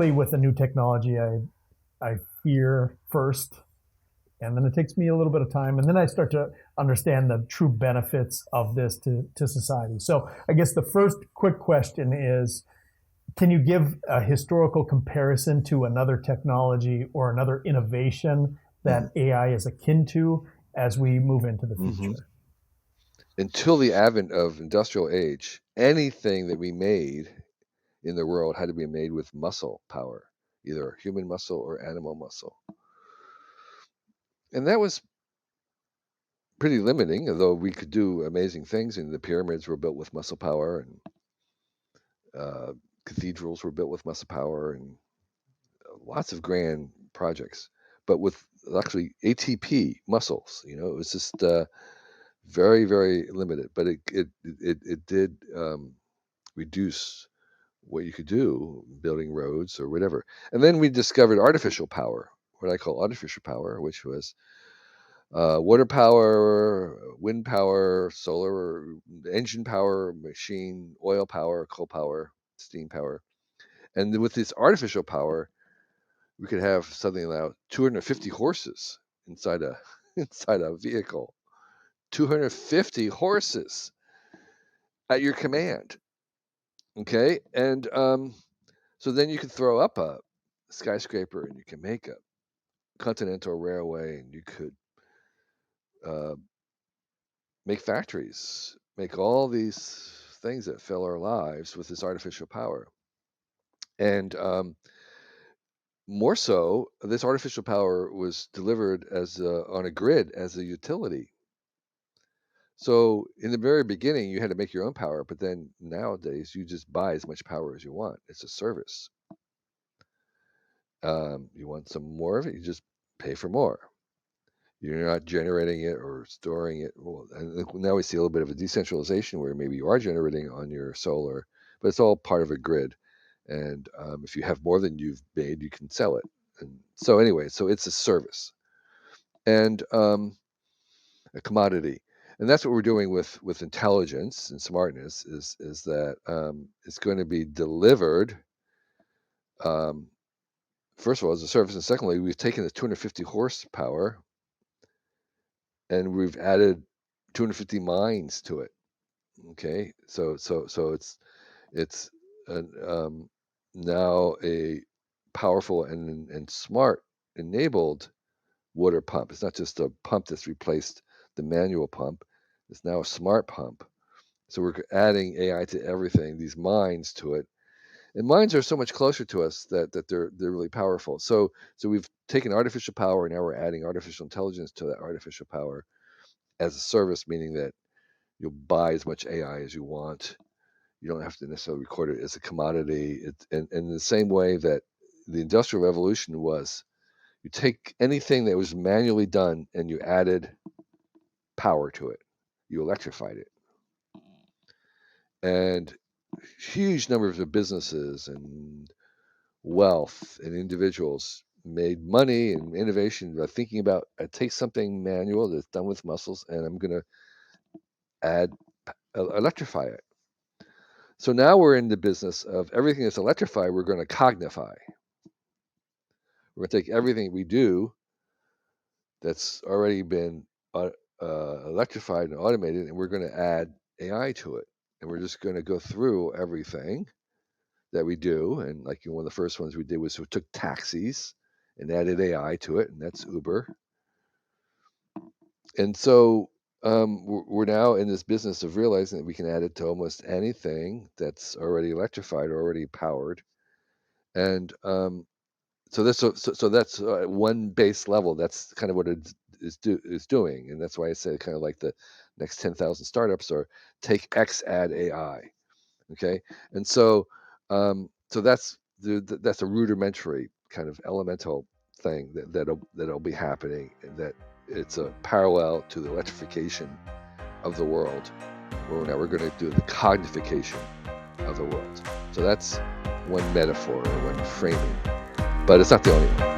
generally with a new technology, I fear first, and then it takes me a little bit of time, and then I start to understand the true benefits of this to society. So I guess the first quick question is, can you give a historical comparison to another technology or another innovation that AI is akin to as we move into the future? Until the advent of industrial age, anything that we made in the world had to be made with muscle power, either human muscle or animal muscle. And that was pretty limiting, although we could do amazing things. And the pyramids were built with muscle power, and cathedrals were built with muscle power, and lots of grand projects. But with actually ATP muscles, it was just very, very limited. But it did reduce what you could do building roads or whatever. And then we discovered artificial power, what I call artificial power, which was water power, wind power, solar, engine power, machine, oil power, coal power, steam power. And with this artificial power, we could have something like 250 horses inside a vehicle. 250 horses at your command. Okay, and so then you can throw up a skyscraper, and you can make a continental railway, and you could make factories, make all these things that fill our lives with this artificial power. And more so, this artificial power was delivered as on a grid as a utility. So in the very beginning, you had to make your own power, but then nowadays you just buy as much power as you want. It's a service. You want some more of it, you just pay for more. You're not generating it or storing it. Well, and now we see a little bit of a decentralization where maybe you are generating on your solar, but it's all part of a grid. And if you have more than you've made, you can sell it. And so anyway, so it's a service and a commodity. And that's what we're doing with intelligence and smartness is that it's going to be delivered. First of all, as a service, and secondly, we've taken the 250 horsepower and we've added 250 minds to it. Okay, so it's now a powerful and smart enabled water pump. It's not just a pump that's replaced the manual pump. It's now a smart pump. So we're adding AI to everything, these minds to it. And minds are so much closer to us that they're really powerful. So we've taken artificial power, and now we're adding artificial intelligence to that artificial power as a service, meaning that you'll buy as much AI as you want. You don't have to necessarily record it as a commodity. And in the same way that the Industrial Revolution was, you take anything that was manually done and you added power to it. You electrified it. And huge numbers of businesses and wealth and individuals made money and innovation by thinking about, I take something manual that's done with muscles and I'm going to add electrify it. So now we're in the business of everything that's electrified, we're going to cognify. We're going to take everything we do that's already been electrified and automated, and we're going to add AI to it. And we're just going to go through everything that we do. And like one of the first ones we did was we took taxis and added AI to it, and that's Uber. And so we're now in this business of realizing that we can add it to almost anything that's already electrified or already powered. And so that's one base level. That's kind of what it is doing, and that's why I say kind of like the next 10,000 startups are take X, add AI. Okay, and so that's a rudimentary kind of elemental thing that'll be happening, and that it's a parallel to the electrification of the world. Where now we're going to do the cognification of the world. So that's one metaphor or one framing, but it's not the only one.